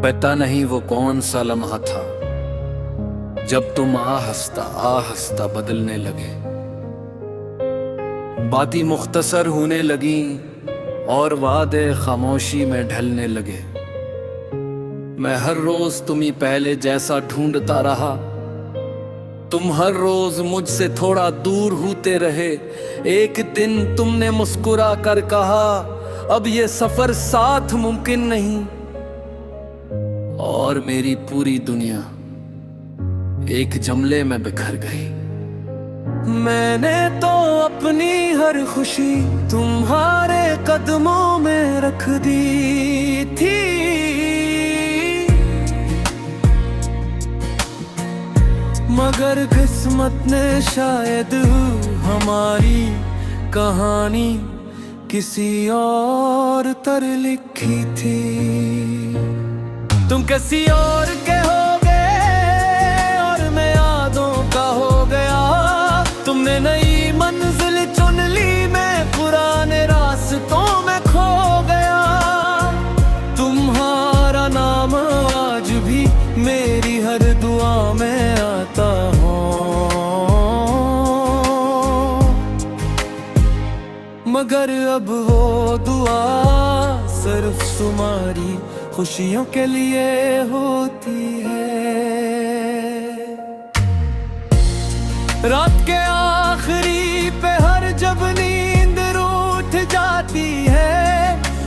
पता नहीं वो कौन सा लम्हा था जब तुम आहिस्ता बदलने लगे। बातें मुख्तसर होने लगी और वादे खामोशी में ढलने लगे। मैं हर रोज तुम्ही पहले जैसा ढूंढता रहा, तुम हर रोज मुझसे थोड़ा दूर होते रहे। एक दिन तुमने मुस्कुरा कर कहा, अब ये सफर साथ मुमकिन नहीं। और मेरी पूरी दुनिया एक जुमले में बिखर गई। मैंने तो अपनी हर खुशी तुम्हारे कदमों में रख दी थी, मगर किस्मत ने शायद हमारी कहानी किसी और तरह लिखी थी। तुम किसी और के हो गए और मैं यादों का हो गया। तुमने नई मंजिल चुन ली, मैं पुराने रास्तों में खो गया। तुम्हारा नाम आज भी मेरी हर दुआ में आता हो, मगर अब वो दुआ सिर्फ तुम्हारी खुशियों के लिए होती है। रात के आखिरी पे हर जब नींद रूठ जाती है,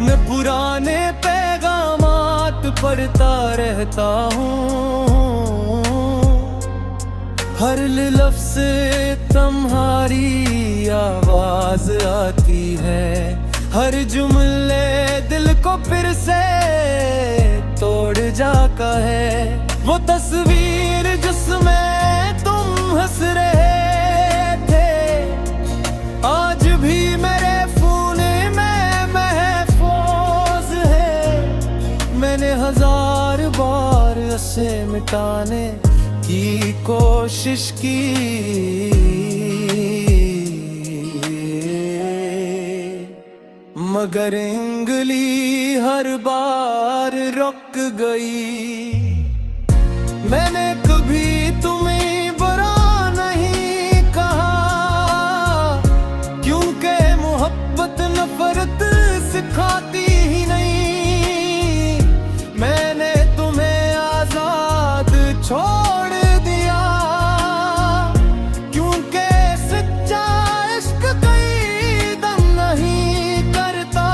मैं पुराने पैगामात पढ़ता रहता हूँ। हर लफ्ज़ से तुम्हारी आवाज आती है, हर जुमले दिल को फिर से तोड़ जाता है। वो तस्वीर जिसमें तुम हंस रहे थे, आज भी मेरे फोन में महफूज है। मैंने हजार बार उसे मिटाने की कोशिश की, मगर उंगली हर बार रुक गई। मैंने कभी तुम्हें बुरा नहीं कहा, क्योंकि मोहब्बत नफरत सिखाती ही नहीं। मैंने तुम्हें आजाद छोड़ दिया, क्योंकि सच्चा इश्क कई दम नहीं करता।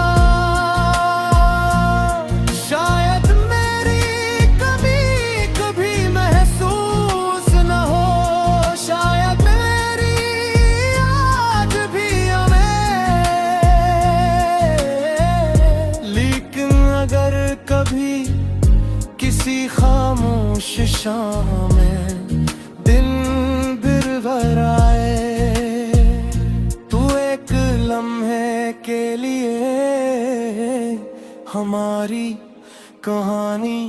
शायद मेरी कभी कभी महसूस न हो, शायद मेरी आज भी हमें, लेकिन अगर कभी किसी खामोश शाम में दिन फिर भर आए, तू एक लम्हे के लिए हमारी कहानी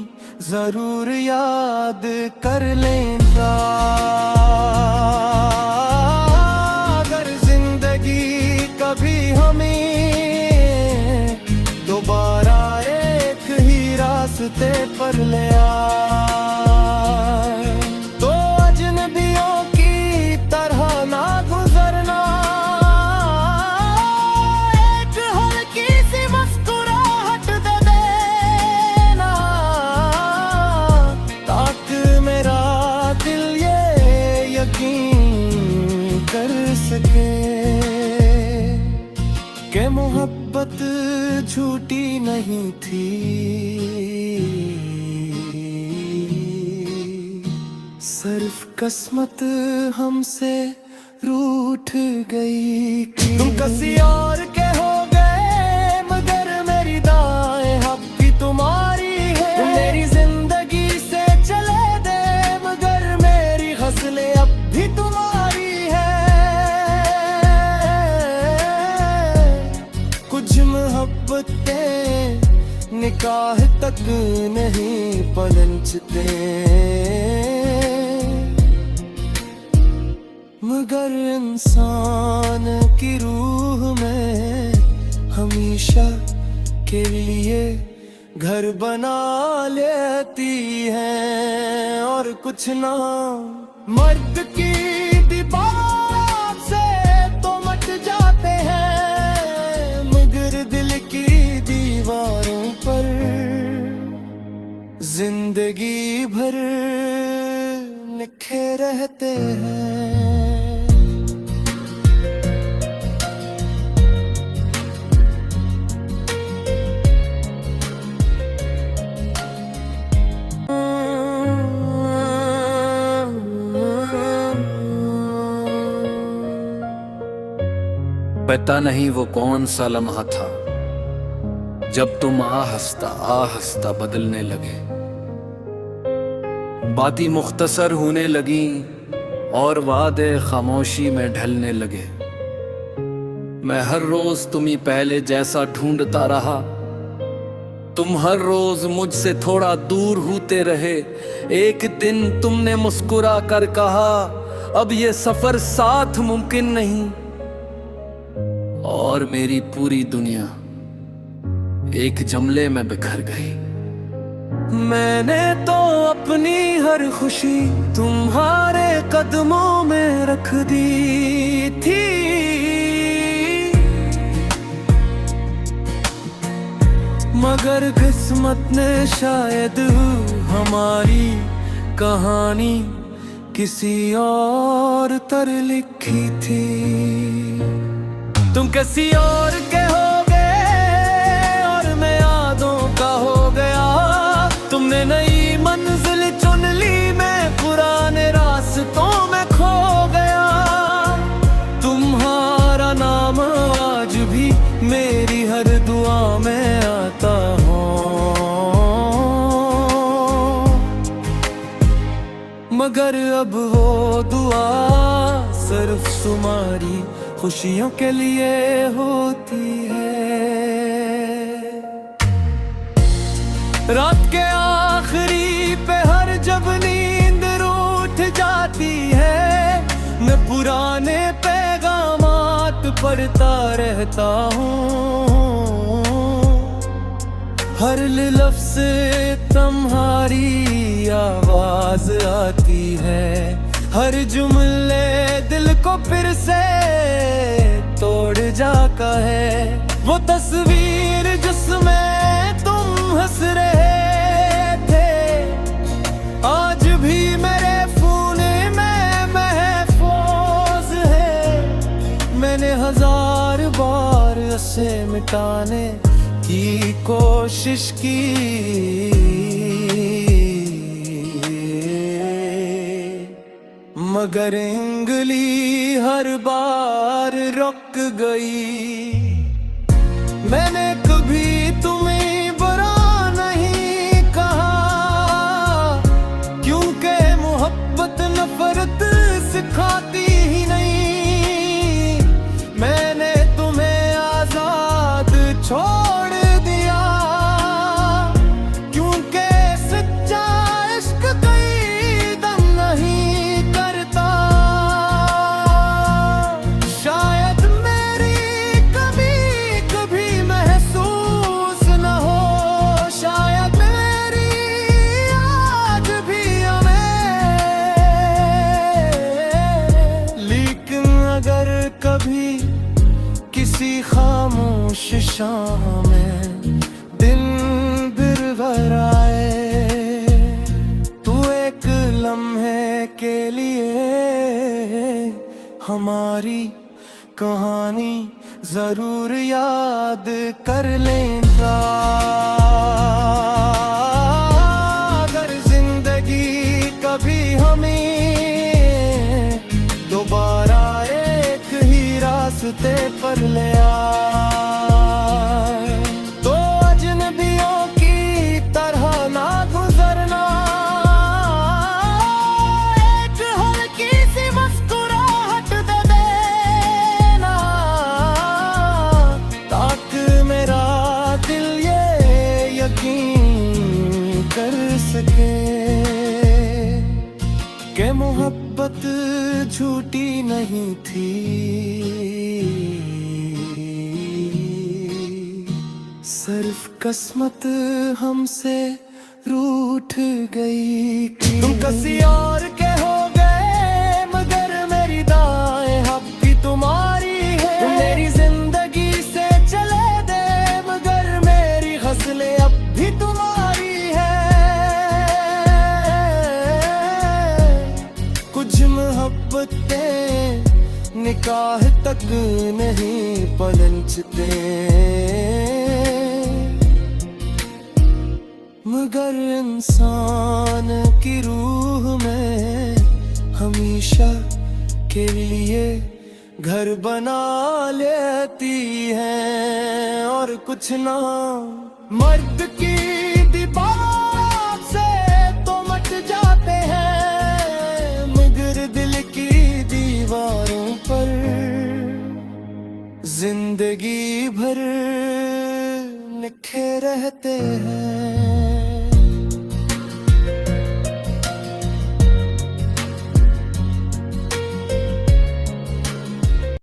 जरूर याद कर लेना। अगर जिंदगी कभी हमें दोबारा एक ही रास्ते पर ले आए, तो अजनबियों की तरह ना गुजरना। एक हल्की सी मुस्कुराहट दे देना, ताकि मेरा दिल ये यकीन कर सके कि मोहब्बत झूठी नहीं थी, सिर्फ किस्मत हमसे रूठ गई। तुम किसी और के हो गए, मगर मेरी दाएं हाथ भी तुम्हारी है। तुम मेरी जिंदगी से चले दे, मगर मेरी हौसले अब भी तुम्हारी है। कुछ मोहब्बतें निकाह तक नहीं पहुंचते, मगर इंसान की रूह में हमेशा के लिए घर बना लेती हैं और कुछ ना। मर्द की दीवार से तो मट जाते हैं, मगर दिल की दीवारों पर जिंदगी भर लिखे रहते हैं। पता नहीं वो कौन सा लम्हा था जब तुम आहस्ता बदलने लगे। बातें मुख्तसर होने लगी और वादे खामोशी में ढलने लगे। मैं हर रोज तुम्ही पहले जैसा ढूंढता रहा, तुम हर रोज मुझसे थोड़ा दूर होते रहे। एक दिन तुमने मुस्कुरा कर कहा, अब ये सफर साथ मुमकिन नहीं। और मेरी पूरी दुनिया एक जमले में बिखर गई। मैंने तो अपनी हर खुशी तुम्हारे कदमों में रख दी थी, मगर किस्मत ने शायद हमारी कहानी किसी और तरह लिखी थी। तुम किसी और के हो गए और मैं यादों का हो गया। तुमने नई मंजिल चुन ली, मैं पुराने रास्तों में खो गया। तुम्हारा नाम आज भी मेरी हर दुआ में आता हो, मगर अब वो दुआ सिर्फ तुम्हारी खुशियों के लिए होती है। रात के आखिरी पहर जब नींद रूठ जाती है, मैं पुराने पैगामात पढ़ता रहता हूँ। हर लफ्ज़ से तुम्हारी आवाज आती है, हर जुमले दिल को फिर से तोड़ जाता है। वो तस्वीर जिसमें तुम हंस रहे थे, आज भी मेरे फोन में महफूज है। मैंने 1000 बार उसे मिटाने की कोशिश की, मगर उंगली हर बार रुक गई। मैंने कभी तुम्हें बुरा नहीं कहा, क्योंकि मोहब्बत नफरत सिखाती ही नहीं। मैंने तुम्हें आजाद छोड़ दिया, क्योंकि सच्चा इश्क कई दम नहीं करता। शायद मेरी कभी कभी महसूस न हो, शायद मेरी आज भी हमें, लेकिन अगर कभी किसी खामोश शाम में दिन भर भर आए, तू एक लम्हे के लिए हमारी कहानी जरूर याद कर लेना। अगर जिंदगी कभी हमें दोबारा एक ही रास्ते पर ले आए, तो अजनबियों की तरह ना गुजरना। एक हल्की सी मुस्कुराहट दे देना, ताकि मेरा दिल ये यकीन कर सके कि मोहब्बत झूठी नहीं थी। सिर्फ किस्मत हमसे रूठ गई कि तुम किसी और के हो गए, मगर मेरी दाएं हक भी तुम्हारी है। तुम मेरी जिंदगी से चले दे, मगर मेरी गज़लें अब भी तुम्हारी है। कुछ मोहब्बतें निकाह तक नहीं पलंचते, मगर इंसान की रूह में हमेशा के लिए घर बना लेती है। और कुछ ना मर्द की दीवार से तो मट जाते हैं, मगर दिल की दीवारों पर जिंदगी भर लिखे रहते हैं।